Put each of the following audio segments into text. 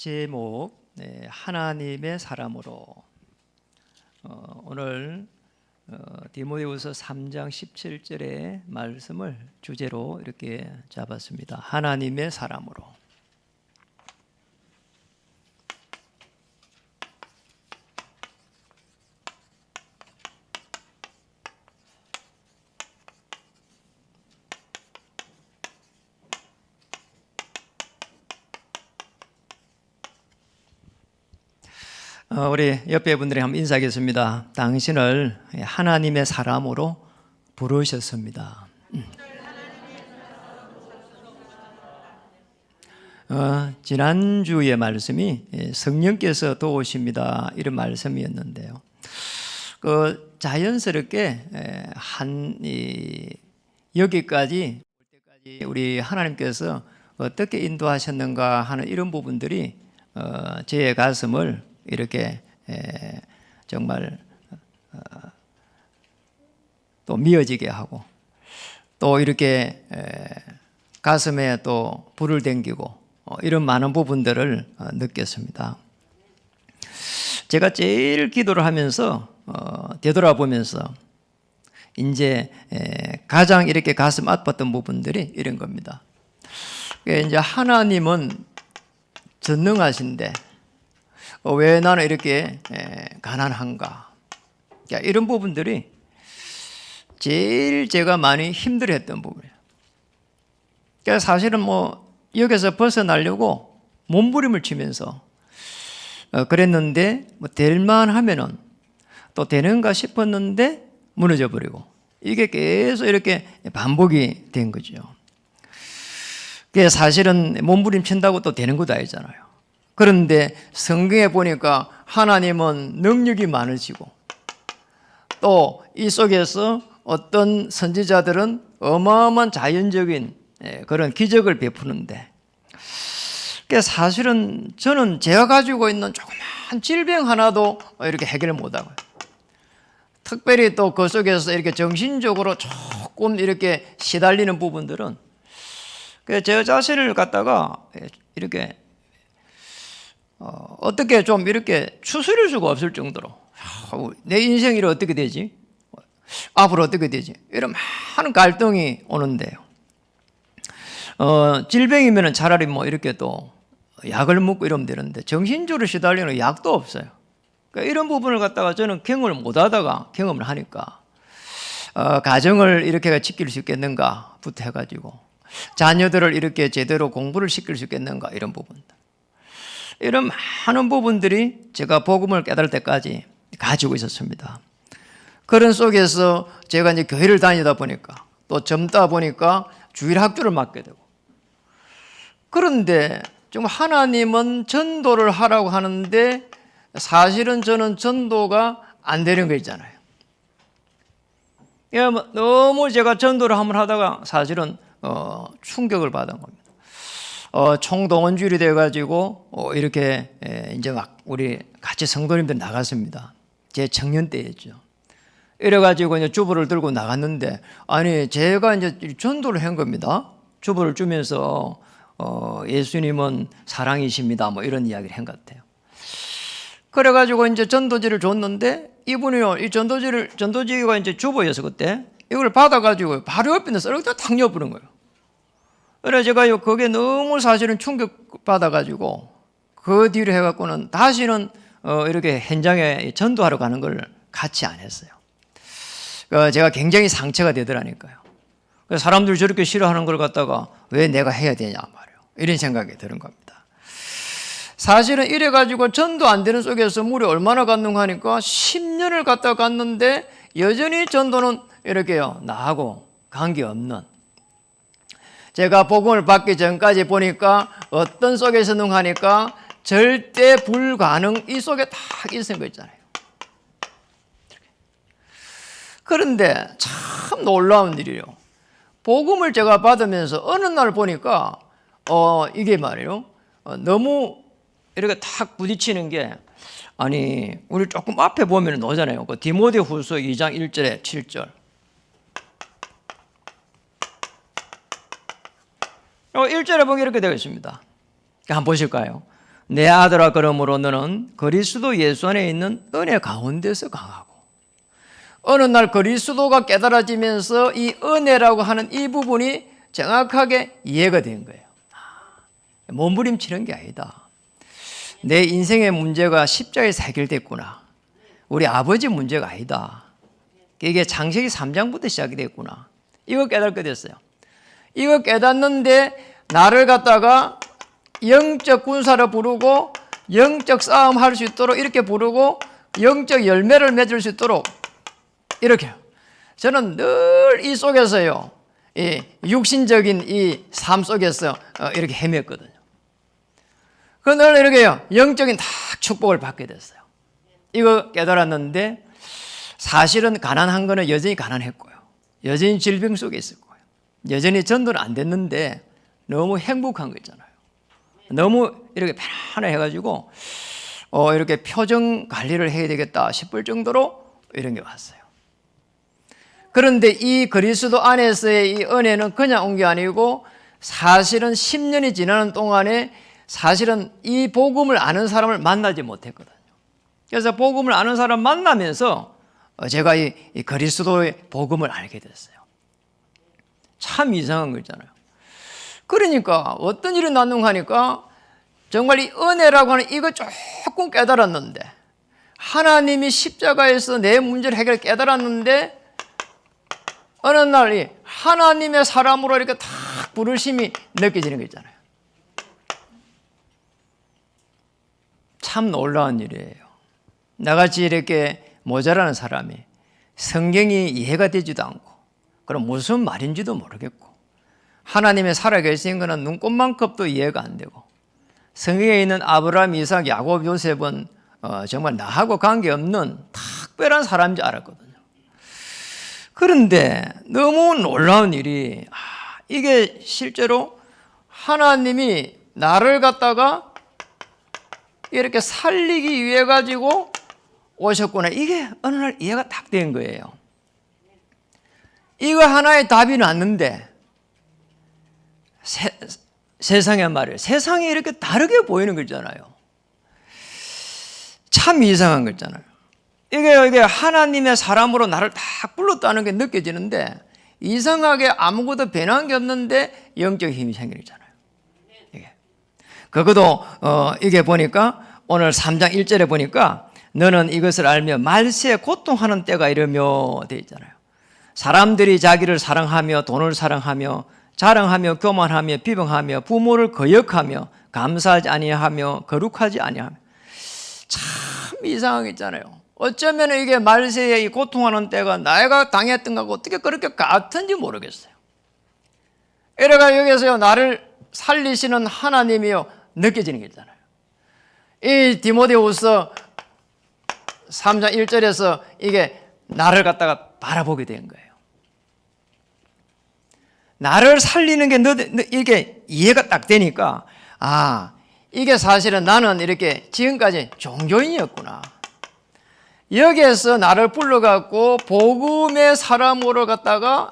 제목 하나님의 사람으로. 오늘 디모데후서 3장 17절의 말씀을 주제로 이렇게 잡았습니다. 하나님의 사람으로. 우리 옆에 분들이 한번 인사하겠습니다. 당신을 하나님의 사람으로 부르셨습니다. 지난주의 말씀이 성령께서 도우십니다 이런 말씀이었는데요. 자연스럽게 여기까지 우리 하나님께서 어떻게 인도하셨는가 하는 이런 부분들이 제 가슴을 이렇게 정말 또 미어지게 하고 또 이렇게 가슴에 또 불을 댕기고 이런 많은 부분들을 느꼈습니다. 제가 제일 기도를 하면서 되돌아보면서 이제 가장 이렇게 가슴 아팠던 부분들이 이런 겁니다. 이제 하나님은 전능하신데 왜 나는 이렇게 가난한가? 이런 부분들이 제일 제가 많이 힘들어했던 부분이에요. 그러니까 사실은 여기서 벗어나려고 몸부림을 치면서 그랬는데 될만 하면은 또 되는가 싶었는데 무너져 버리고 이게 계속 이렇게 반복이 된 거죠. 그게 사실은 몸부림 친다고 또 되는 것도 아니잖아요. 그런데 성경에 보니까 하나님은 능력이 많으시고 또 이 속에서 어떤 선지자들은 어마어마한 자연적인 그런 기적을 베푸는데 사실은 저는 제가 가지고 있는 조그만 질병 하나도 이렇게 해결을 못하고요. 특별히 또 그 속에서 이렇게 정신적으로 조금 이렇게 시달리는 부분들은 제 자신을 갖다가 이렇게 어떻게 좀 이렇게 추스릴 수가 없을 정도로 내 인생이 어떻게 되지? 앞으로 어떻게 되지? 이런 많은 갈등이 오는데요. 질병이면 차라리 이렇게 또 약을 먹고 이러면 되는데 정신적으로 시달리는 약도 없어요. 그러니까 이런 부분을 갖다가 저는 경험을 못 하다가 경험을 하니까 가정을 이렇게 지킬 수 있겠는가부터 해가지고 자녀들을 이렇게 제대로 공부를 시킬 수 있겠는가 이런 부분들. 이런 많은 부분들이 제가 복음을 깨달을 때까지 가지고 있었습니다. 그런 속에서 제가 이제 교회를 다니다 보니까 또 젊다 보니까 주일 학교를 맡게 되고 그런데 좀 하나님은 전도를 하라고 하는데 사실은 저는 전도가 안 되는 거 있잖아요. 너무 제가 전도를 한번 하다가 사실은 충격을 받은 겁니다. 총동원주일이 돼가지고 이렇게 이제 막 우리 같이 성도님들 나갔습니다. 제 청년 때였죠. 이래가지고 이제 주보를 들고 나갔는데 아니 제가 이제 전도를 한 겁니다. 주보를 주면서 예수님은 사랑이십니다. 이런 이야기를 한 것 같아요. 그래가지고 이제 전도지를 줬는데 이분이요 이 전도지가 이제 주보였어 그때 이걸 받아가지고 바로 옆에 있는 썰어다 탁 엿부른 거예요. 그래서 제가 그게 너무 사실은 충격받아가지고 그 뒤로 해갖고는 다시는 이렇게 현장에 전도하러 가는 걸 같이 안 했어요. 제가 굉장히 상처가 되더라니까요. 사람들이 저렇게 싫어하는 걸 갖다가 왜 내가 해야 되냐 말이에요. 이런 생각이 드는 겁니다. 사실은 이래가지고 전도 안 되는 속에서 물이 얼마나 갔는가 하니까 10년을 갔다 갔는데 여전히 전도는 이렇게요 나하고 관계없는 제가 복음을 받기 전까지 보니까 어떤 속에서 능하니까 절대 불가능 이 속에 딱 있는 거 있잖아요. 그런데 참 놀라운 일이에요. 복음을 제가 받으면서 어느 날 보니까 이게 말이에요. 너무 이렇게 탁 부딪히는 게 아니 우리 조금 앞에 보면 나오잖아요. 디모데후서 2장 1절에 7절. 1절에 보면 이렇게 되어 있습니다. 한번 보실까요? 내 아들아 그러므로 너는 그리스도 예수 안에 있는 은혜 가운데서 강하고 어느 날 그리스도가 깨달아지면서 이 은혜라고 하는 이 부분이 정확하게 이해가 된 거예요. 몸부림치는 게 아니다. 내 인생의 문제가 십자가에서 해결됐구나. 우리 아버지 문제가 아니다. 이게 창세기 3장부터 시작이 됐구나. 이거 깨닫게 됐어요. 이거 깨닫는데 나를 갖다가 영적 군사를 부르고 영적 싸움 할 수 있도록 이렇게 부르고 영적 열매를 맺을 수 있도록 이렇게. 저는 늘 이 속에서요, 이 육신적인 이 삶 속에서 이렇게 헤맸거든요. 늘 이렇게요, 영적인 다 축복을 받게 됐어요. 이거 깨달았는데 사실은 가난한 거는 여전히 가난했고요. 여전히 질병 속에 있을 거예요. 여전히 전도는 안 됐는데 너무 행복한 거 있잖아요. 너무 이렇게 편안해가지고 이렇게 표정 관리를 해야 되겠다 싶을 정도로 이런 게 왔어요. 그런데 이 그리스도 안에서의 이 은혜는 그냥 온 게 아니고 사실은 10년이 지나는 동안에 사실은 이 복음을 아는 사람을 만나지 못했거든요. 그래서 복음을 아는 사람 만나면서 제가 이 그리스도의 복음을 알게 됐어요. 참 이상한 거 있잖아요. 그러니까 어떤 일이 났는가 하니까 정말 이 은혜라고 하는 이거 조금 깨달았는데 하나님이 십자가에서 내 문제를 해결 깨달았는데 어느 날 이 하나님의 사람으로 이렇게 탁 부르심이 느껴지는 거 있잖아요. 참 놀라운 일이에요. 나같이 이렇게 모자라는 사람이 성경이 이해가 되지도 않고 그럼 무슨 말인지도 모르겠고 하나님의 살아계신 것은 눈꽃만큼도 이해가 안 되고 성경에 있는 아브라함, 이삭, 야곱, 요셉은 정말 나하고 관계없는 특별한 사람인 줄 알았거든요. 그런데 너무 놀라운 일이 이게 실제로 하나님이 나를 갖다가 이렇게 살리기 위해 가지고 오셨구나. 이게 어느 날 이해가 딱 된 거예요. 이거 하나의 답이 났는데 세상의 말이에요. 세상이 이렇게 다르게 보이는 거잖아요. 참 이상한 거잖아요. 이게 하나님의 사람으로 나를 딱 불렀다는 게 느껴지는데 이상하게 아무것도 변한 게 없는데 영적 힘이 생기잖아요. 이게. 그것도 이게 보니까 오늘 3장 1절에 보니까 너는 이것을 알며 말세에 고통하는 때가 이르며 되어 있잖아요. 사람들이 자기를 사랑하며 돈을 사랑하며 자랑하며 교만하며 비방하며 부모를 거역하며 감사하지 아니하며 거룩하지 아니하며 참 이상하게 있잖아요. 어쩌면 이게 말세에 이 고통하는 때가 내가 당했던 거하고 어떻게 그렇게 같은지 모르겠어요. 이래가 여기서요 나를 살리시는 하나님이요 느껴지는 게 있잖아요. 이 디모데후서 3장 1절에서 이게 나를 갖다가 바라보게 된 거예요. 나를 살리는 게 이게 이해가 딱 되니까 이게 사실은 나는 이렇게 지금까지 종교인이었구나. 여기에서 나를 불러갖고 복음의 사람으로 갖다가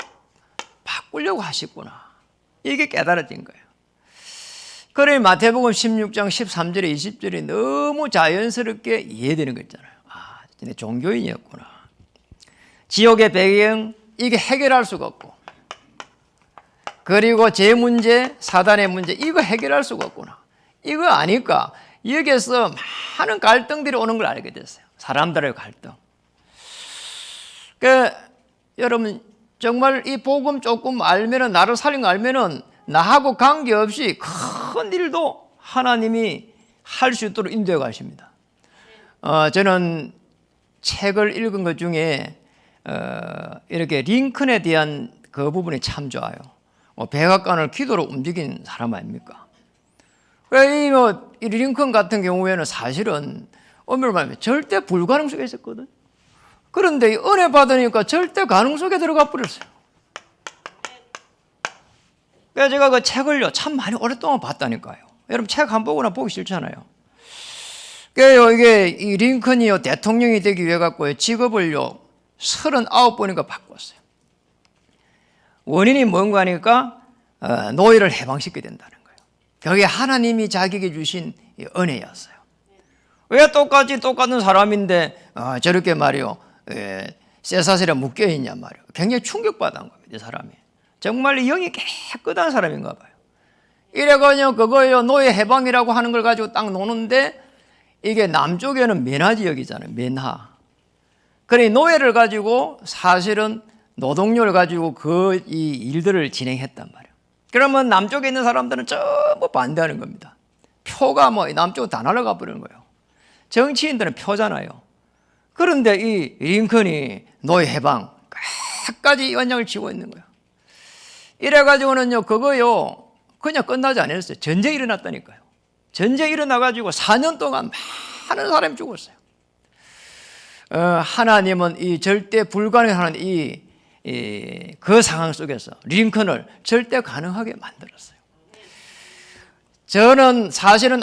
바꾸려고 하셨구나. 이게 깨달아진 거예요. 그래 마태복음 16장 13절에 20절이 너무 자연스럽게 이해되는 거 있잖아요. 진짜 종교인이었구나. 지옥의 배경 이게 해결할 수가 없고 그리고 제 문제, 사단의 문제 이거 해결할 수가 없구나. 이거 아니까 여기에서 많은 갈등들이 오는 걸 알게 됐어요. 사람들의 갈등. 여러분 정말 이 복음 조금 알면은 나를 살린 거 알면은 나하고 관계없이 큰 일도 하나님이 할 수 있도록 인도해 가십니다. 저는 책을 읽은 것 중에 이렇게 링컨에 대한 그 부분이 참 좋아요. 백악관을 기도로 움직인 사람 아닙니까? 이 링컨 같은 경우에는 사실은 엄밀히 말하면 절대 불가능 속에 있었거든. 그런데 은혜 받으니까 절대 가능 속에 들어가 버렸어요. 그래서 제가 그 책을요 참 많이 오랫동안 봤다니까요. 여러분 책 한 번 보거나 보기 싫잖아요. 그래서 이게 이 링컨이요 대통령이 되기 위해 갖고 직업을요 39번인가 바꿨어요. 원인이 뭔가 하니까 노예를 해방시켜야 된다는 거예요. 거기에 하나님이 자기에게 주신 이 은혜였어요. 왜 똑같은 사람인데 저렇게 말이요 쇠사슬에 묶여있냐 말이요. 굉장히 충격받은 겁니다. 이 사람이 정말 영이 깨끗한 사람인가 봐요. 이래가지고 그거요 노예 해방이라고 하는 걸 가지고 딱 노는데 이게 남쪽에는 면하 지역이잖아요. 면하. 그러니 노예를 가지고 사실은 노동력을 가지고 이 일들을 진행했단 말이에요. 그러면 남쪽에 있는 사람들은 전부 반대하는 겁니다. 표가 남쪽으로 다 날아가 버리는 거예요. 정치인들은 표잖아요. 그런데 이 링컨이 노예 해방 끝까지 연장을 쥐고 있는 거예요. 이래가지고는요 그거요 그냥 끝나지 않았어요. 전쟁이 일어났다니까요. 전쟁이 일어나가지고 4년 동안 많은 사람이 죽었어요. 하나님은 이 절대 불가능한 그 상황 속에서 링컨을 절대 가능하게 만들었어요. 저는 사실은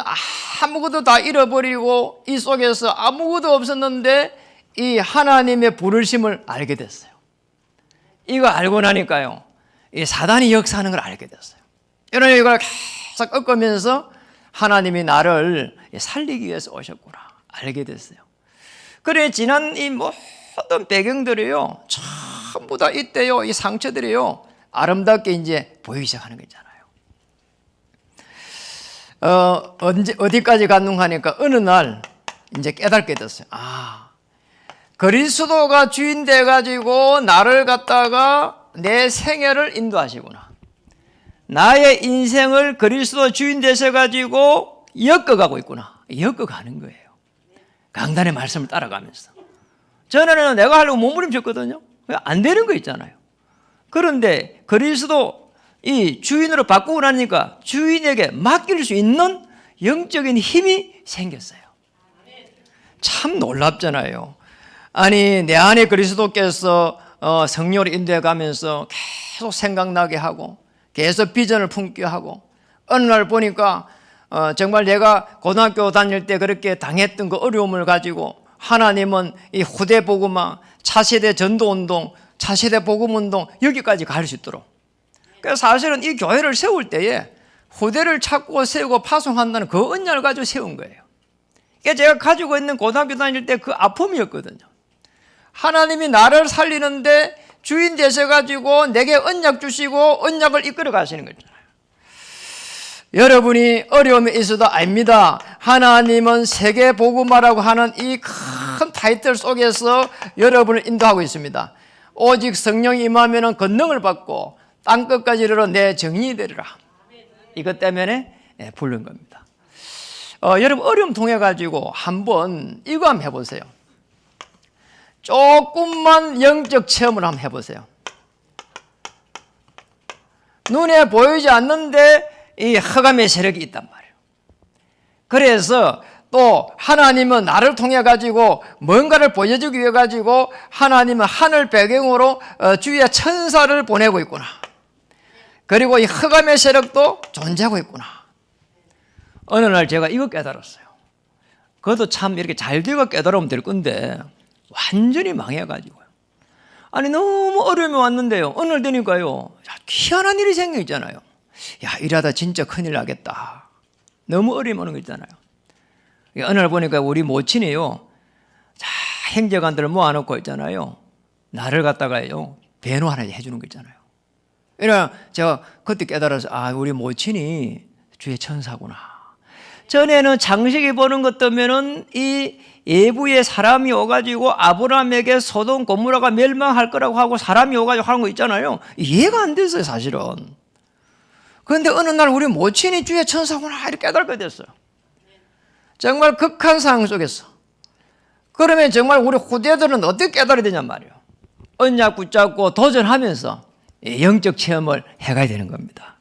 아무것도 다 잃어버리고 이 속에서 아무것도 없었는데 이 하나님의 부르심을 알게 됐어요. 이거 알고 나니까요 이 사단이 역사하는 걸 알게 됐어요. 여러분 이걸 계속 꺾으면서 하나님이 나를 살리기 위해서 오셨구나 알게 됐어요. 그래 지난 이 모든 배경들이요 전부 다 이때요 이 상처들이요 아름답게 이제 보이기 시작하는 거 있잖아요. 어디까지 갔는가 하니까 어느 날 이제 깨닫게 됐어요. 그리스도가 주인 돼가지고 나를 갖다가 내 생애를 인도하시구나. 나의 인생을 그리스도 주인 되셔가지고 엮어가고 있구나. 엮어가는 거예요. 강단의 말씀을 따라가면서. 전에는 내가 하려고 몸부림쳤거든요. 안 되는 거 있잖아요. 그런데 그리스도 이 주인으로 바꾸고 나니까 주인에게 맡길 수 있는 영적인 힘이 생겼어요. 참 놀랍잖아요. 아니 내 안에 그리스도께서 성령으로 인도해 가면서 계속 생각나게 하고 계속 비전을 품게 하고 어느 날 보니까 정말 내가 고등학교 다닐 때 그렇게 당했던 그 어려움을 가지고 하나님은 이 후대 복음화, 차세대 전도운동, 차세대 복음운동 여기까지 갈 수 있도록. 그래서 사실은 이 교회를 세울 때에 후대를 찾고 세우고 파송한다는 그 언약을 가지고 세운 거예요. 이게 제가 가지고 있는 고등학교 다닐 때 그 아픔이었거든요. 하나님이 나를 살리는데 주인 되셔가지고 내게 언약 주시고 언약을 이끌어 가시는 거잖아요. 여러분이 어려움이 있어도 압니다. 하나님은 세계 복음화라고 하는 이 큰 타이틀 속에서 여러분을 인도하고 있습니다. 오직 성령이 임하면 권능을 받고 땅끝까지 이르러 내 정인이 되리라. 이것 때문에 부른 겁니다. 여러분 어려움 통해 가지고 한번 이거 한번 해보세요. 조금만 영적 체험을 한번 해보세요. 눈에 보이지 않는데 이 흑암의 세력이 있단 말이에요. 그래서 또 하나님은 나를 통해 가지고 뭔가를 보여주기 위해 가지고 하나님은 하늘 배경으로 주위에 천사를 보내고 있구나. 그리고 이 흑암의 세력도 존재하고 있구나. 어느 날 제가 이거 깨달았어요. 그것도 참 이렇게 잘 되고 깨달으면 될 건데 완전히 망해가지고요. 아니 너무 어려움이 왔는데요. 어느 날 되니까요. 희한한 일이 생기잖아요. 이러다 진짜 큰일 나겠다. 너무 어려움이 오는 거 있잖아요. 어느 날 보니까 우리 모친이요. 행정관들을 모아놓고 있잖아요. 나를 갖다가요. 배노 하나 해주는 거 있잖아요. 이래 제가 그때 깨달아서 우리 모친이 주의 천사구나. 전에는 장식이 보는 것 때문에는 이 예부의 사람이 오가지고 아브라함에게 소돔 고모라가 멸망할 거라고 하고 사람이 오가지고 하는 거 있잖아요. 이해가 안 됐어요, 사실은. 그런데 어느 날 우리 모친이 주의 천사구나 이렇게 깨닫게 됐어요. 정말 극한 상황 속에서. 그러면 정말 우리 후대들은 어떻게 깨달아야 되냔 말이에요. 언약 붙잡고 도전하면서 영적 체험을 해가야 되는 겁니다.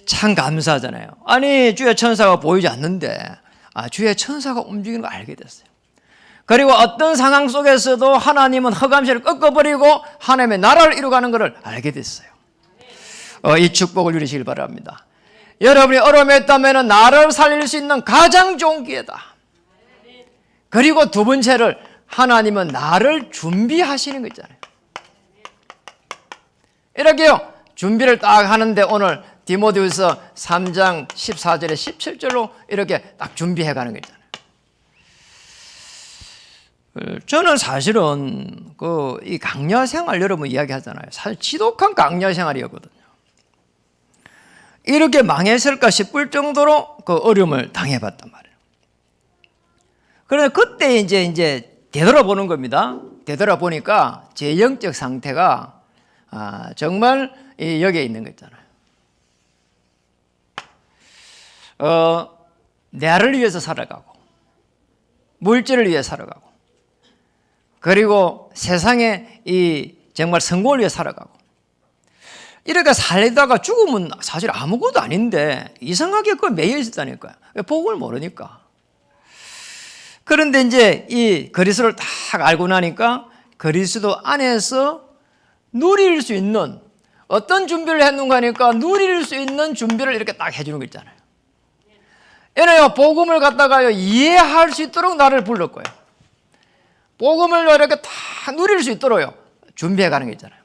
참 감사하잖아요. 아니 주의 천사가 보이지 않는데 주의 천사가 움직이는 걸 알게 됐어요. 그리고 어떤 상황 속에서도 하나님은 흑암세를 꺾어버리고 하나님의 나라를 이루어가는 것을 알게 됐어요. 이 축복을 누리시길 바랍니다. 여러분이 어려움에 있다면 나를 살릴 수 있는 가장 좋은 기회다. 그리고 두 번째를 하나님은 나를 준비하시는 거 있잖아요. 이렇게요. 준비를 딱 하는데 오늘 디모데후서 3장 14절에 17절로 이렇게 딱 준비해 가는 거잖아요. 저는 사실은 이 강야 생활 여러분 이야기하잖아요. 사실 지독한 강야 생활이었거든요. 이렇게 망했을까 싶을 정도로 그 어려움을 당해봤단 말이에요. 그런데 그때 이제 되돌아보는 겁니다. 되돌아보니까 제 영적 상태가 정말 여기에 있는 거 있잖아요. 나를 위해서 살아가고 물질을 위해 살아가고 그리고 세상에 이 정말 성공을 위해 살아가고 이렇게 살다가 죽으면 사실 아무것도 아닌데 이상하게 그걸 매여 있었다니까요. 복을 모르니까. 그런데 이제 이 그리스도를 딱 알고 나니까 그리스도 안에서 누릴 수 있는 어떤 준비를 했는가 하니까 누릴 수 있는 준비를 이렇게 딱 해주는 거 있잖아요. 얘네요 복음을 갖다가요 이해할 수 있도록 나를 불렀고요. 복음을 이렇게 다 누릴 수 있도록요 준비해 가는 게 있잖아요.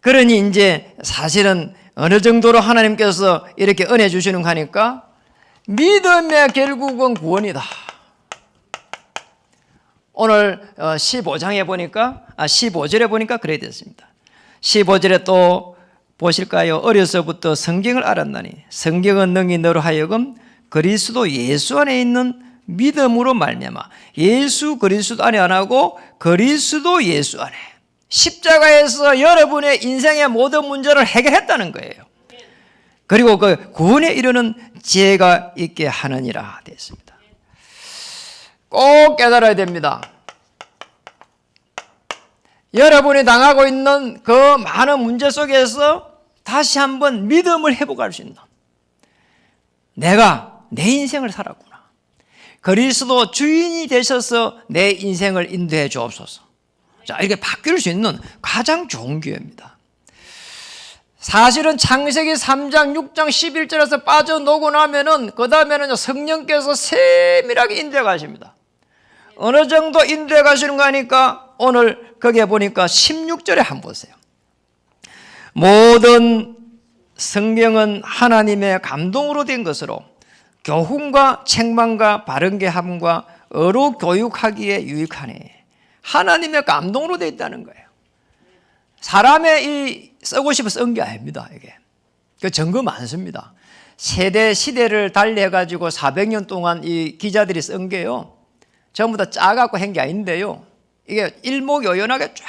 그러니 이제 사실은 어느 정도로 하나님께서 이렇게 은혜 주시는 거 하니까 믿음의 결국은 구원이다. 오늘 15장에 보니까 15절에 보니까 그래 됐습니다. 15절에 또 보실까요? 어려서부터 성경을 알았나니 성경은 능히 너로 하여금 그리스도 예수 안에 있는 믿음으로 말미암아 예수 그리스도 안에 안 하고 그리스도 예수 안에 십자가에서 여러분의 인생의 모든 문제를 해결했다는 거예요. 그리고 그 구원에 이르는 지혜가 있게 하느니라 됐습니다. 꼭 깨달아야 됩니다. 여러분이 당하고 있는 그 많은 문제 속에서 다시 한번 믿음을 회복할 수 있는 내가 내 인생을 살았구나. 그리스도 주인이 되셔서 내 인생을 인도해 주옵소서. 자, 이렇게 바뀔 수 있는 가장 좋은 기회입니다. 사실은 창세기 3장, 6장, 11절에서 빠져나오고 나면은 그 다음에는 성령께서 세밀하게 인도해 가십니다. 어느 정도 인도해 가시는 거 하니까 오늘 거기에 보니까 16절에 한번 보세요. 모든 성경은 하나님의 감동으로 된 것으로 교훈과 책망과 바른게 함과 어로 교육하기에 유익하니 하나님의 감동으로 되어 있다는 거예요. 사람의 이 쓰고 싶어 쓴 게 아닙니다. 이게 그 증거 많습니다. 세대 시대를 달리해 가지고 400년 동안 이 기자들이 쓴 게요 전부 다 짜갖고 한 게 아닌데요. 이게 일목요연하게 쫙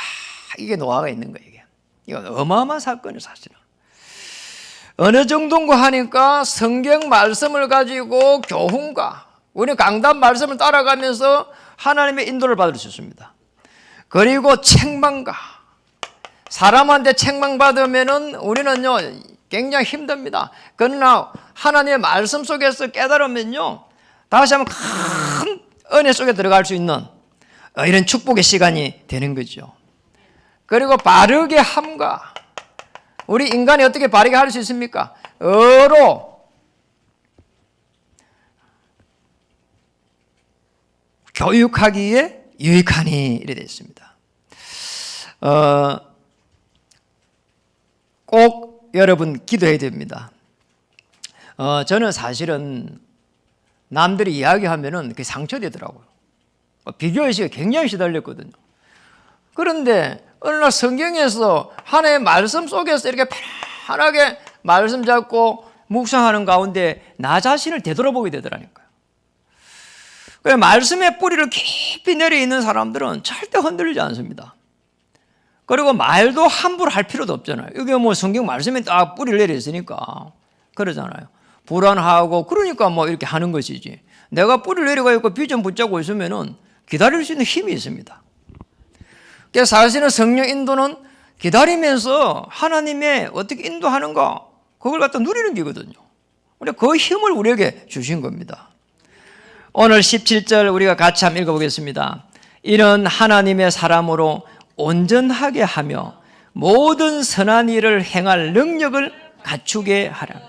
이게 노화가 있는 거예요. 이거 어마어마한 사건이에요, 사실은. 어느 정도인가 하니까 성경 말씀을 가지고 교훈과 우리 강단 말씀을 따라가면서 하나님의 인도를 받을 수 있습니다. 그리고 책망과 사람한테 책망받으면은 우리는요 굉장히 힘듭니다. 그러나 하나님의 말씀 속에서 깨달으면요 다시 한번 큰 은혜 속에 들어갈 수 있는 이런 축복의 시간이 되는 거죠. 그리고 바르게 함과 우리 인간이 어떻게 바르게 할 수 있습니까? 어로 교육하기에 유익하니 이래 되어 있습니다. 꼭 여러분 기도해야 됩니다. 저는 사실은 남들이 이야기하면은 그게 상처되더라고요. 비교의식에 굉장히 시달렸거든요. 그런데 어느 날 성경에서 하나님의 말씀 속에서 이렇게 편안하게 말씀 잡고 묵상하는 가운데 나 자신을 되돌아보게 되더라니까요. 그래서 말씀의 뿌리를 깊이 내려 있는 사람들은 절대 흔들리지 않습니다. 그리고 말도 함부로 할 필요도 없잖아요. 이게 뭐 성경 말씀에 딱 뿌리를 내려 있으니까 그러잖아요. 불안하고 그러니까 뭐 이렇게 하는 것이지. 내가 뿌리를 내려가 있고 비전 붙잡고 있으면은 기다릴 수 있는 힘이 있습니다. 그래서 사실은 성령 인도는 기다리면서 하나님의 어떻게 인도하는가 그걸 갖다 누리는 게거든요. 그 힘을 우리에게 주신 겁니다. 오늘 17절 우리가 같이 한번 읽어보겠습니다. 이는 하나님의 사람으로 온전하게 하며 모든 선한 일을 행할 능력을 갖추게 하라.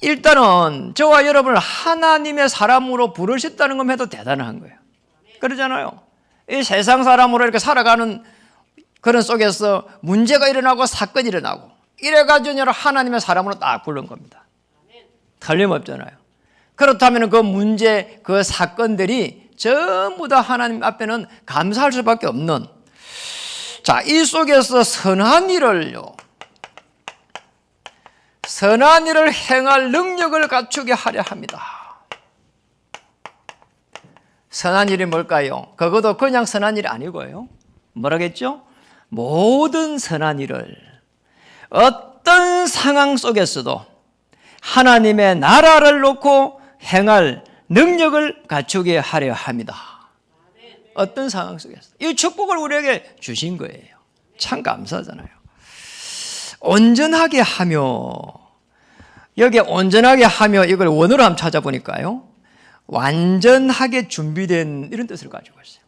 일단은 저와 여러분을 하나님의 사람으로 부르셨다는 것만 해도 대단한 거예요. 그러잖아요. 이 세상 사람으로 이렇게 살아가는 그런 속에서 문제가 일어나고 사건이 일어나고 이래가지고 하나님의 사람으로 딱 부른 겁니다. 틀림없잖아요. 그렇다면 그 문제, 그 사건들이 전부 다 하나님 앞에는 감사할 수밖에 없는, 자, 이 속에서 선한 일을 행할 능력을 갖추게 하려 합니다. 선한 일이 뭘까요? 그것도 그냥 선한 일이 아니고요. 뭐라겠죠? 모든 선한 일을 어떤 상황 속에서도 하나님의 나라를 놓고 행할 능력을 갖추게 하려 합니다. 어떤 상황 속에서 이 축복을 우리에게 주신 거예요. 참 감사하잖아요. 온전하게 하며, 여기 온전하게 하며 이걸 원어로 한번 찾아보니까요, 완전하게 준비된 이런 뜻을 가지고 있어요.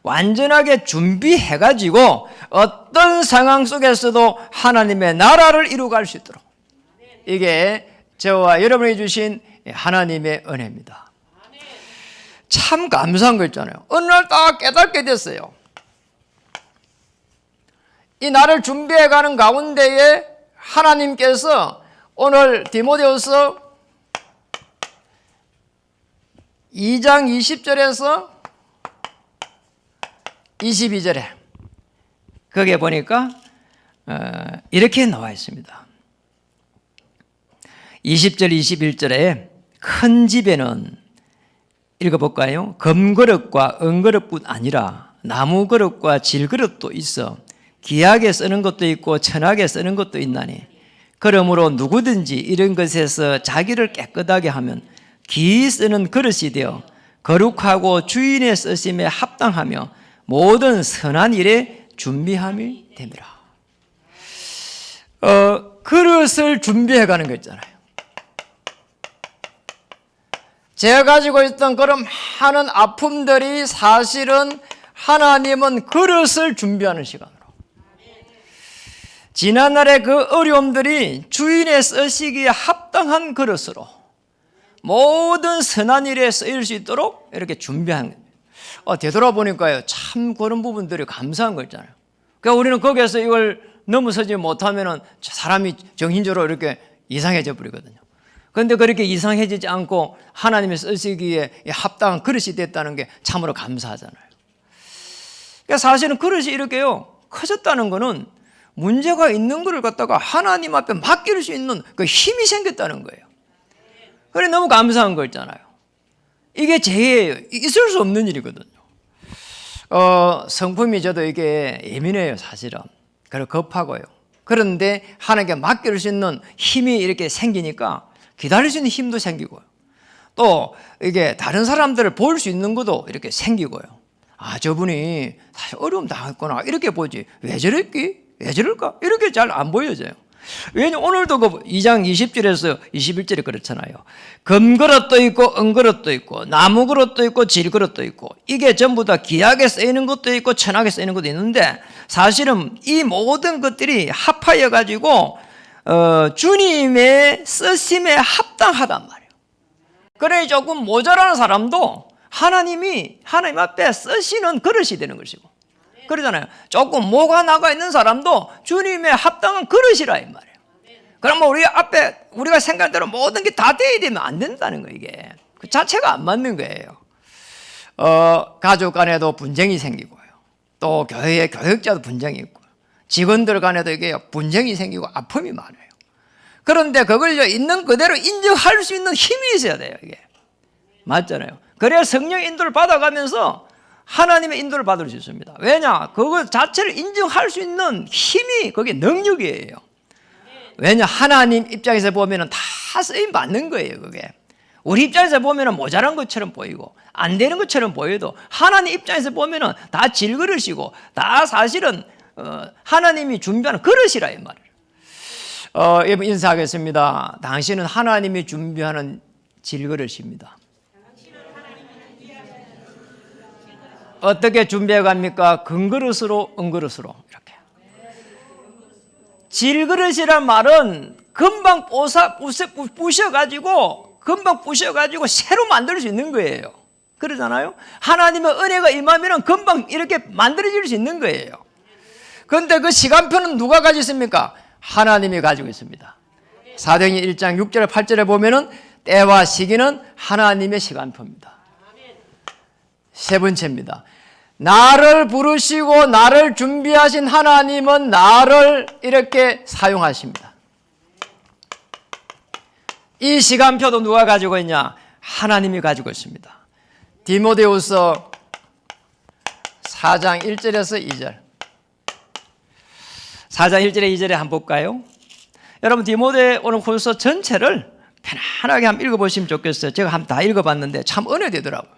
완전하게 준비해가지고 어떤 상황 속에서도 하나님의 나라를 이루어갈 수 있도록, 이게 저와 여러분이 주신 하나님의 은혜입니다. 참 감사한 거 있잖아요. 어느 날 딱 깨닫게 됐어요. 이 나를 준비해가는 가운데에 하나님께서 오늘 디모데후서 2장 20절에서 22절에 거기에 보니까 이렇게 나와 있습니다. 20절 21절에 큰 집에는, 읽어볼까요? 금그릇과 은그릇뿐 아니라 나무 그릇과 질그릇도 있어 귀하게 쓰는 것도 있고 천하게 쓰는 것도 있나니, 그러므로 누구든지 이런 것에서 자기를 깨끗하게 하면 귀히 쓰는 그릇이 되어 거룩하고 주인의 쓰심에 합당하며 모든 선한 일에 준비함이 됩니다. 그릇을 준비해 가는 거 있잖아요. 제가 가지고 있던 그런 많은 아픔들이 사실은 하나님은 그릇을 준비하는 시간으로, 지난날의 그 어려움들이 주인의 쓰시기에 합당한 그릇으로 모든 선한 일에 쓰일 수 있도록 이렇게 준비한 거예요. 되돌아보니까요, 참 그런 부분들이 감사한 거 있잖아요. 그러니까 우리는 거기에서 이걸 넘어서지 못하면은 사람이 정신적으로 이렇게 이상해져 버리거든요. 그런데 그렇게 이상해지지 않고 하나님의 쓰시기에 합당한 그릇이 됐다는 게 참으로 감사하잖아요. 그러니까 사실은 그릇이 이렇게요 커졌다는 거는 문제가 있는 것을 갖다가 하나님 앞에 맡길 수 있는 그 힘이 생겼다는 거예요. 그래 너무 감사한 거 있잖아요. 이게 죄예요. 있을 수 없는 일이거든요. 성품이 저도 이게 예민해요, 사실은. 그리고 급하고요. 그런데 하나님께 맡길 수 있는 힘이 이렇게 생기니까 기다릴 수 있는 힘도 생기고요. 또 이게 다른 사람들을 볼 수 있는 것도 이렇게 생기고요. 아, 저분이 사실 어려움 당했구나 이렇게 보지, 왜 저랬기? 왜 저럴까? 이렇게 잘 안 보여져요. 왜냐면 오늘도 그 2장 20절에서 21절에 그렇잖아요. 금그릇도 있고 은그릇도 있고 나무 그릇도 있고 질그릇도 있고, 이게 전부 다 귀하게 쓰이는 것도 있고 천하게 쓰이는 것도 있는데, 사실은 이 모든 것들이 합하여 가지고 주님의 쓰심에 합당하단 말이에요. 그러니 조금 모자라는 사람도 하나님 앞에 쓰시는 그릇이 되는 것이고, 그러잖아요. 조금 모가 나가 있는 사람도 주님의 합당한 그릇이라 이 말이에요. 그러면 우리 앞에 우리가 생각할 대로 모든 게 다 돼야 되면 안 된다는 거예요. 이게 그 자체가 안 맞는 거예요. 가족 간에도 분쟁이 생기고요. 또 교회의 교역자도 분쟁이 있고, 직원들 간에도 이게 분쟁이 생기고 아픔이 많아요. 그런데 그걸 있는 그대로 인정할 수 있는 힘이 있어야 돼요. 이게 맞잖아요. 그래야 성령 인도를 받아가면서 하나님의 인도를 받을 수 있습니다. 왜냐? 그거 자체를 인정할 수 있는 힘이, 그게 능력이에요. 왜냐? 하나님 입장에서 보면은 다 쓰임 받는 거예요. 그게 우리 입장에서 보면은 모자란 것처럼 보이고 안 되는 것처럼 보여도, 하나님 입장에서 보면은 다 질그릇이고 다 사실은 하나님이 준비하는 그릇이라 이 말이에요. 여러분 인사하겠습니다. 당신은 하나님이 준비하는 질그릇입니다. 어떻게 준비해 갑니까? 금그릇으로 은그릇으로 이렇게. 질그릇이란 말은 금방 부셔가지고 새로 만들 수 있는 거예요. 그러잖아요. 하나님의 은혜가 임하면 금방 이렇게 만들어질 수 있는 거예요. 그런데 그 시간표는 누가 가지고 있습니까? 하나님이 가지고 있습니다. 사도행전 1장 6절 8절에 보면은 때와 시기는 하나님의 시간표입니다. 세 번째입니다. 나를 부르시고 나를 준비하신 하나님은 나를 이렇게 사용하십니다. 이 시간표도 누가 가지고 있냐? 하나님이 가지고 있습니다. 디모데후서 4장 1절에서 2절. 4장 1절에 2절에 한번 볼까요? 여러분 디모데후서 전체를 편안하게 한번 읽어보시면 좋겠어요. 제가 한번 다 읽어봤는데 참 은혜되더라고요.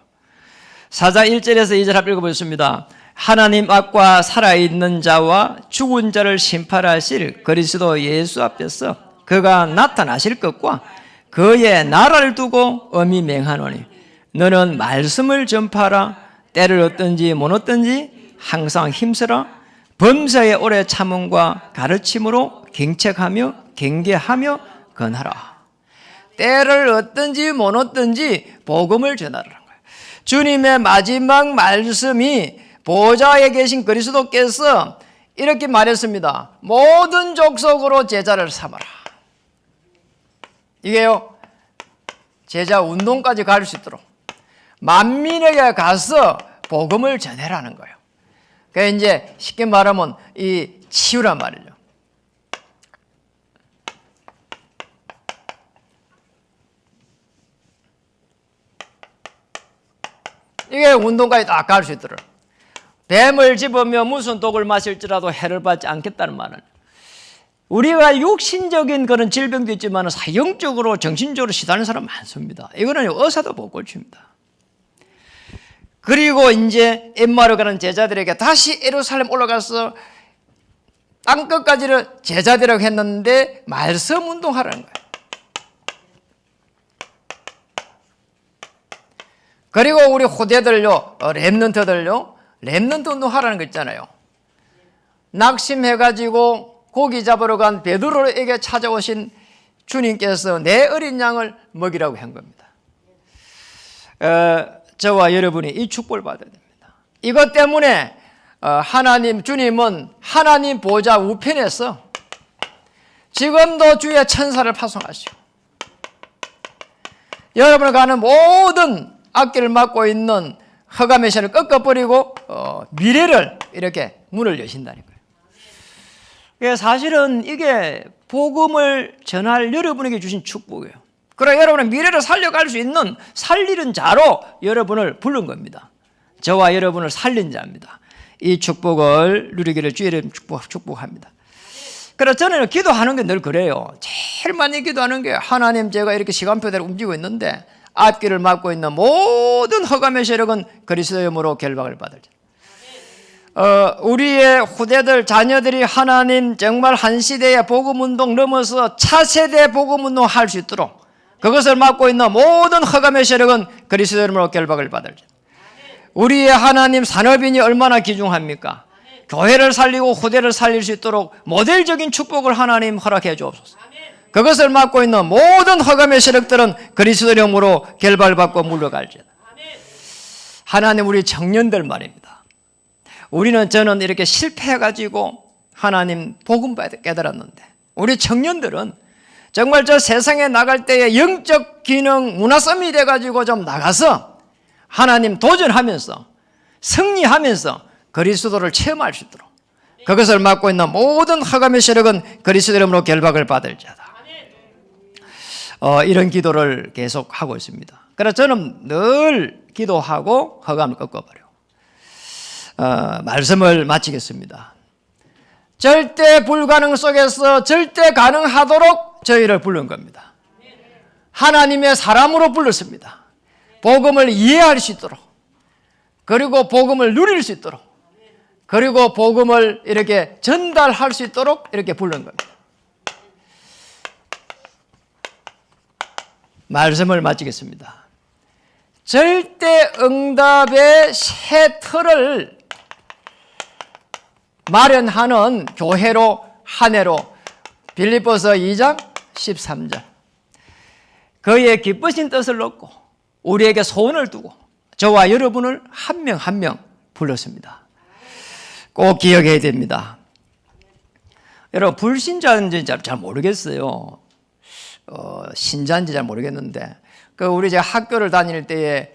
4장 1절에서 2절 한번 읽어보겠습니다. 하나님 앞과 살아있는 자와 죽은 자를 심판하실 그리스도 예수 앞에서 그가 나타나실 것과 그의 나라를 두고 엄히 맹하노니 너는 말씀을 전파하라. 때를 얻든지 못 얻든지 항상 힘쓰라. 범사에 오래 참음과 가르침으로 경책하며 경계하며 건하라. 때를 얻든지 못 얻든지 복음을 전하라는 거예요. 주님의 마지막 말씀이 보좌에 계신 그리스도께서 이렇게 말했습니다. 모든 족속으로 제자를 삼아라. 이게요, 제자 운동까지 갈 수 있도록 만민에게 가서 복음을 전해라는 거예요. 그러니까 이제 쉽게 말하면 이 치유란 말이죠. 이게 운동까지 딱 갈 수 있도록. 뱀을 집으며 무슨 독을 마실지라도 해를 받지 않겠다는 말은, 우리가 육신적인 그런 질병도 있지만 영적으로 정신적으로 시달리는 사람 많습니다. 이거는 의사도 못 고칩니다. 그리고 이제 엠마로 가는 제자들에게 다시 예루살렘 올라가서 땅끝까지를 제자들이라고 했는데 말씀 운동하라는 거예요. 그리고 우리 후대들요, 렘넌트 운동하라는 거 있잖아요. 낙심해가지고 고기 잡으러 간 베드로에게 찾아오신 주님께서 내 어린 양을 먹이라고 한 겁니다. 저와 여러분이 이 축복을 받아야 됩니다. 이것 때문에 주님은 하나님 보좌 우편에서 지금도 주의 천사를 파송하시고 여러분을 가는 모든 앞길을 막고 있는 허감의 신을 꺾어버리고 미래를 이렇게 문을 여신다는 거예요. 사실은 이게 복음을 전할 여러분에게 주신 축복이에요. 그러나 여러분의 미래를 살려갈 수 있는 살리는 자로 여러분을 부른 겁니다. 저와 여러분을 살린 자입니다. 이 축복을 누리기를 주의 이름 축복합니다. 그래서 저는 기도하는 게 늘 그래요. 제일 많이 기도하는 게 하나님, 제가 이렇게 시간표대로 움직이고 있는데 앞길을 막고 있는 모든 허감의 세력은 그리스도의 이름으로 결박을 받을 자. 우리의 후대들, 자녀들이 하나님 정말 한 시대의 복음운동 넘어서 차세대 복음운동 할 수 있도록 그것을 막고 있는 모든 허감의 세력은 그리스도의 이름으로 결박을 받을 자. 우리의 하나님 산업인이 얼마나 귀중합니까? 교회를 살리고 후대를 살릴 수 있도록 모델적인 축복을 하나님 허락해 주옵소서. 그것을 막고 있는 모든 허감의 세력들은 그리스도의 이름으로 결박을 받고 물러갈지어다. 하나님, 우리 청년들 말입니다. 저는 이렇게 실패해가지고 하나님 복음 깨달았는데 우리 청년들은 정말 저 세상에 나갈 때에 영적 기능 문화섬이 돼가지고 좀 나가서 하나님 도전하면서 승리하면서 그리스도를 체험할 수 있도록 그것을 막고 있는 모든 허감의 세력은 그리스도 이름으로 결박을 받을 자다. 이런 기도를 계속 하고 있습니다. 그래서 저는 늘 기도하고 허감을 꺾어버려. 말씀을 마치겠습니다. 절대 불가능 속에서 절대 가능하도록 저희를 부른 겁니다. 하나님의 사람으로 불렀습니다. 복음을 이해할 수 있도록, 그리고 복음을 누릴 수 있도록, 그리고 복음을 이렇게 전달할 수 있도록 이렇게 부른 겁니다. 말씀을 마치겠습니다. 절대 응답의 새 틀을 마련하는 교회로 한 해로 빌립보서 2장 13절 그의 기쁘신 뜻을 넣고 우리에게 소원을 두고 저와 여러분을 한 명 한 명 불렀습니다. 꼭 기억해야 됩니다. 여러분 불신자인지 잘 모르겠어요. 신자인지 잘 모르겠는데 그 우리 제가 학교를 다닐 때에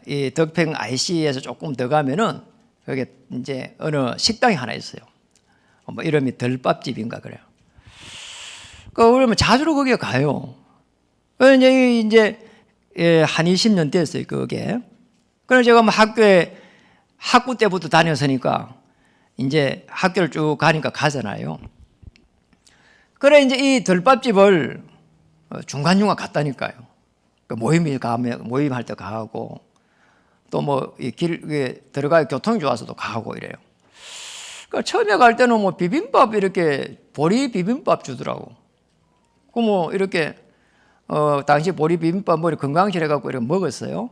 이 덕평 IC에서 조금 더 가면은 거기 이제 어느 식당이 하나 있어요. 뭐 이름이 덜밥집인가 그래요. 그러면 자주 거기에 가요. 이제 한 20년 됐어요 그게. 그래서 제가 뭐 학부 때부터 다녔으니까 이제 학교를 쭉 가니까 가잖아요. 그래 이제 이 덜밥집을 중간중간 갔다니까요. 그 모임할 때 가고 또 뭐 이 길 들어가 교통이 좋아서도 가고 이래요. 그러니까 처음에 갈 때는 뭐 비빔밥 이렇게 보리 비빔밥 주더라고. 그 뭐 이렇게 당시 보리 비빔밥 뭐 건강실 해갖고 이렇게 먹었어요.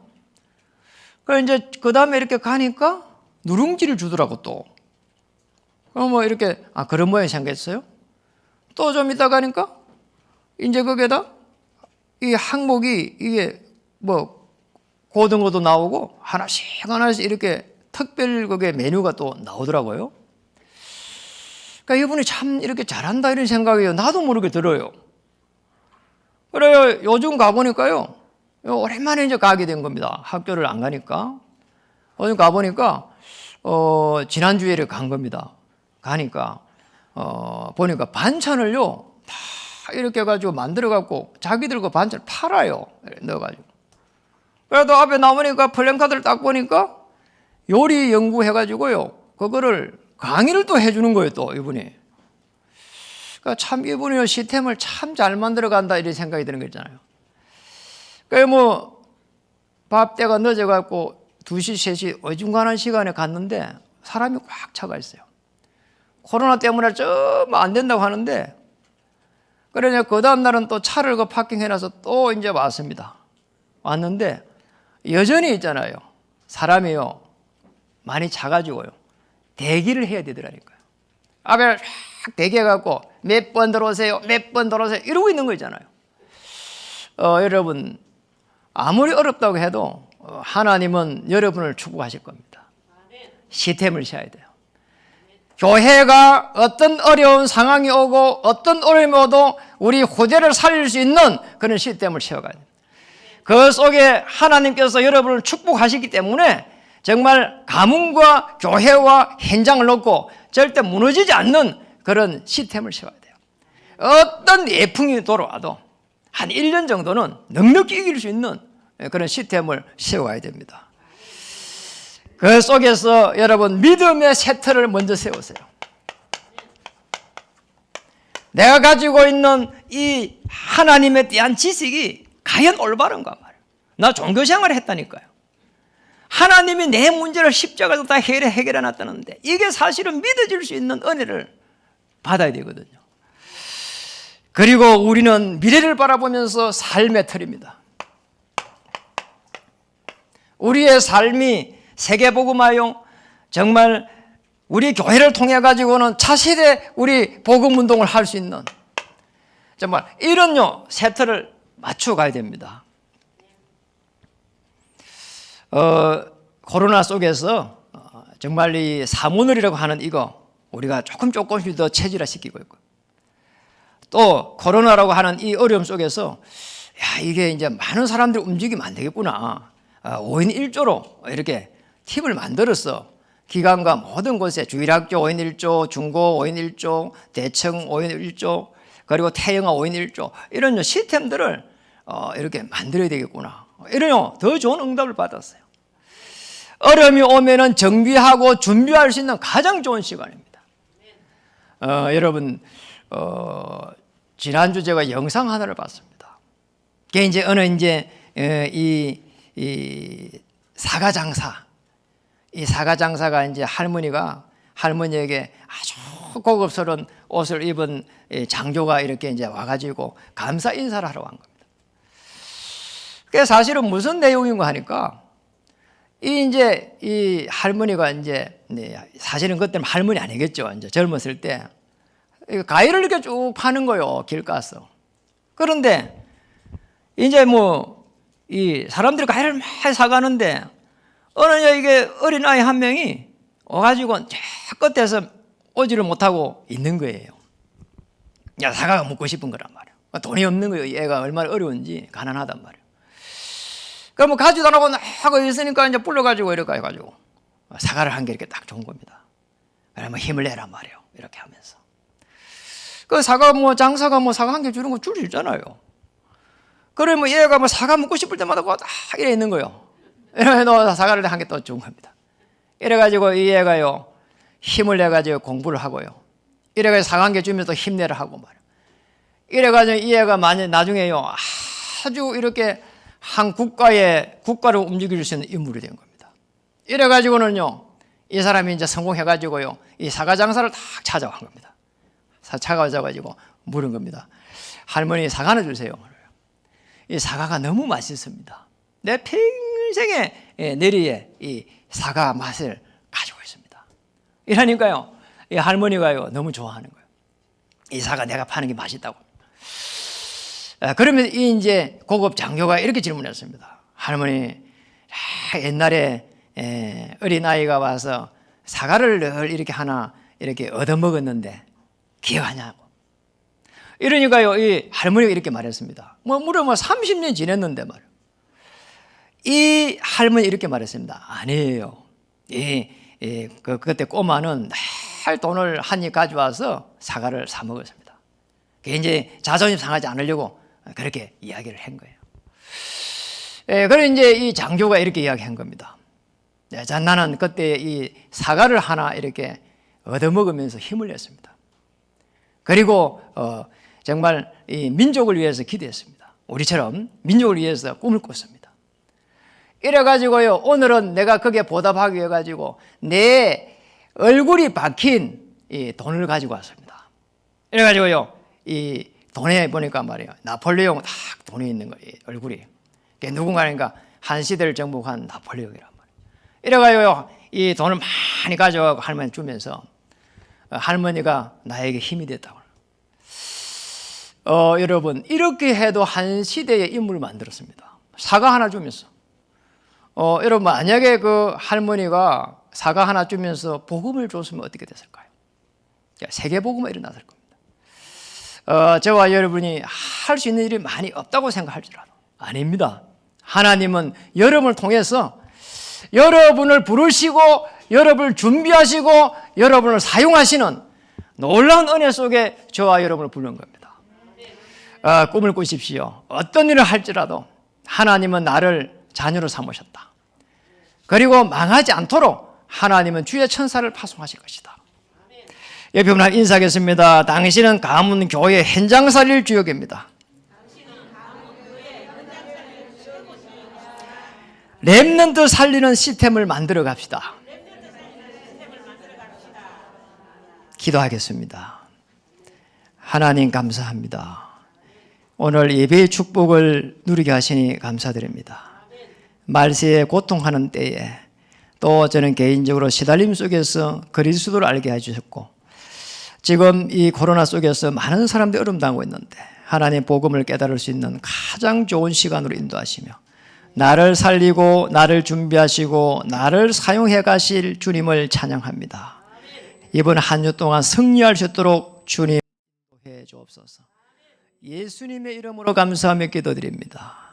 그래 이제 그 다음에 이렇게 가니까 누룽지를 주더라고 또. 그럼 뭐 이렇게 그런 모양이 생겼어요. 또 좀 이따 가니까 이제 거기에다 이 항목이 이게 뭐 고등어도 나오고 하나씩 이렇게 특별 그게 메뉴가 또 나오더라고요. 그러니까 이분이 참 이렇게 잘한다 이런 생각이 나도 모르게 들어요. 그래요. 요즘 가보니까요. 오랜만에 이제 가게 된 겁니다. 학교를 안 가니까. 요즘 가보니까 지난주에 간 겁니다. 가니까 보니까 반찬을요 다 이렇게 해가지고 만들어갖고 자기들 그 반찬 팔아요. 넣어가지고. 그래도 앞에 나오니까 플랜카드를 딱 보니까 요리 연구해가지고요 그거를 강의를 또 해주는 거예요 또 이분이. 그러니까 참 이분이 시스템을 참 잘 만들어간다 이런 생각이 드는 거 있잖아요. 그러니까 뭐 밥 때가 늦어갖고 2시, 3시 어중간한 시간에 갔는데 사람이 꽉 차가 있어요. 코로나 때문에 좀 안 된다고 하는데 그러냐 그 다음 날은 또 차를 그 파킹해놔서 또 이제 왔습니다. 왔는데 여전히 있잖아요. 사람이요 많이 차가지고요 대기를 해야 되더라니까요. 앞에 쫙 대기해갖고 몇 번 들어오세요, 몇 번 들어오세요 이러고 있는 거 있잖아요. 여러분 아무리 어렵다고 해도 하나님은 여러분을 축복하실 겁니다. 시스템을 셔야 돼요. 교회가 어떤 어려운 상황이 오고 어떤 어려움이 오도 우리 후대를 살릴 수 있는 그런 시스템을 세워가야 돼요. 그 속에 하나님께서 여러분을 축복하시기 때문에 정말 가문과 교회와 현장을 놓고 절대 무너지지 않는 그런 시스템을 세워야 돼요. 어떤 예풍이 돌아와도 한 1년 정도는 넉넉히 이길 수 있는 그런 시스템을 세워야 됩니다. 그 속에서 여러분 믿음의 세틀을 먼저 세우세요. 내가 가지고 있는 이 하나님에 대한 지식이 과연 올바른가 말이에요. 나 종교생활을 했다니까요. 하나님이 내 문제를 십자가에서 다 해결해 놨다는데 이게 사실은 믿어질 수 있는 은혜를 받아야 되거든요. 그리고 우리는 미래를 바라보면서 삶의 틀입니다. 우리의 삶이 세계복음화요 정말 우리 교회를 통해 가지고는 차세대 우리 복음운동을 할 수 있는 정말 이런 세트를 맞춰 가야 됩니다. 코로나 속에서 정말 이 사모늘이라고 하는 이거 우리가 조금씩 더 체질화시키고 있고 또 코로나라고 하는 이 어려움 속에서 이게 이제 많은 사람들이 움직이면 안 되겠구나. 5인 1조로 이렇게 팀을 만들어서 기관과 모든 곳에 주일학교 5인 1조, 중고 5인 1조, 대청 5인 1조, 그리고 태영아 5인 1조 이런 시스템들을 이렇게 만들어야 되겠구나. 이런 더 좋은 응답을 받았어요. 어려움이 오면은 정비하고 준비할 수 있는 가장 좋은 시간입니다. 여러분 지난주 제가 영상 하나를 봤습니다. 그게 이제 어느 이제 이 사과 장사, 이 사과 장사가 이제 할머니에게 아주 고급스러운 옷을 입은 장교가 이렇게 이제 와가지고 감사 인사를 하러 간 겁니다. 그게 사실은 무슨 내용인가 하니까 이 할머니가 이제 사실은 그때는 할머니 아니겠죠. 이제 젊었을 때 과일을 이렇게 쭉 파는 거요. 길 가서. 그런데 이제 이 사람들이 과일을 많이 사가는데 어느 이게 어린아이 한 명이 와가지고 저 끝에서 오지를 못하고 있는 거예요. 야, 사과가 먹고 싶은 거란 말이야. 돈이 없는 거예요. 얘가 얼마나 어려운지 가난하단 말이야. 그럼 가지도 안 하고 하고 있으니까 이제 불러가지고 이렇게 해가지고 사과를 한 개 이렇게 딱 준 겁니다. 그러면 힘을 내란 말이에요. 이렇게 하면서. 그 사과 장사가 사과 한 개 주는 거 줄 수 있잖아요. 그러면 얘가 사과 먹고 싶을 때마다 이래 있는 거예요. 이래서 사과를 한 개 또 준 겁니다. 이래가지고 이 애가요, 힘을 내가지고 공부를 하고요. 이래가지고 사과 한 개 주면서 힘내라 하고 말이에요. 이래가지고 이 애가 나중에요, 아주 이렇게 한 국가를 움직일 수 있는 인물이 된 겁니다. 이래가지고는요, 이 사람이 이제 성공해가지고요, 이 사과 장사를 딱 찾아간 겁니다. 찾아가지고 물은 겁니다. 할머니 사과 하나 주세요. 이 사과가 너무 맛있습니다. 내 평생의 내리에 이 사과 맛을 가지고 있습니다. 이러니까요, 이 할머니가요, 너무 좋아하는 거예요. 이 사과 내가 파는 게 맛있다고. 그러면 이 이제 고급 장교가 이렇게 질문했습니다. 할머니, 옛날에 어린아이가 와서 사과를 늘 이렇게 하나 이렇게 얻어먹었는데 기억하냐고. 이러니까요, 이 할머니가 이렇게 말했습니다. 무려 30년 지냈는데 말이에요. 이 할머니 이렇게 말했습니다. 아니에요. 그때 꼬마는 늘 돈을 한 입 가져와서 사과를 사 먹었습니다. 그게 이제 자존심 상하지 않으려고 그렇게 이야기를 한 거예요. 그래 이제 이 장교가 이렇게 이야기한 겁니다. 자, 나는 그때 이 사과를 하나 이렇게 얻어먹으면서 힘을 냈습니다. 그리고 정말 이 민족을 위해서 기도했습니다. 우리처럼 민족을 위해서 꿈을 꿨습니다. 이래가지고요, 오늘은 내가 거기에 보답하기 위해 가지고 내 얼굴이 박힌 이 돈을 가지고 왔습니다. 이래가지고요, 이 돈에 보니까 말이에요, 나폴레옹 딱 돈이 있는 거예요, 얼굴이. 누군가니까 한 시대를 정복한 나폴레옹이란 말이에요. 이래가지고요, 이 돈을 많이 가져가고 할머니 주면서 할머니가 나에게 힘이 됐다고. 여러분, 이렇게 해도 한 시대의 인물을 만들었습니다. 사과 하나 주면서. 여러분, 만약에 그 할머니가 사과 하나 주면서 복음을 줬으면 어떻게 됐을까요? 세계복음이 일어났을 겁니다. 저와 여러분이 할 수 있는 일이 많이 없다고 생각할지라도 아닙니다. 하나님은 여러분을 통해서 여러분을 부르시고 여러분을 준비하시고 여러분을 사용하시는 놀라운 은혜 속에 저와 여러분을 부르는 겁니다. 꿈을 꾸십시오. 어떤 일을 할지라도 하나님은 나를 자녀로 삼으셨다. 그리고 망하지 않도록 하나님은 주의 천사를 파송하실 것이다. 옆에 분을 인사하겠습니다. 당신은 가문 교회 현장 살릴 주역입니다. 렘넌트 살리는 시스템을 만들어 갑시다. 기도하겠습니다. 하나님 감사합니다. 오늘 예배의 축복을 누리게 하시니 감사드립니다. 말세에 고통하는 때에 또 저는 개인적으로 시달림 속에서 그리스도를 알게 해주셨고 지금 이 코로나 속에서 많은 사람들이 어려움 당하고 있는데 하나님 복음을 깨달을 수 있는 가장 좋은 시간으로 인도하시며 나를 살리고 나를 준비하시고 나를 사용해 가실 주님을 찬양합니다. 이번 한 주 동안 승리할 수 있도록 주님 해 주옵소서. 예수님의 이름으로 감사하며 기도드립니다.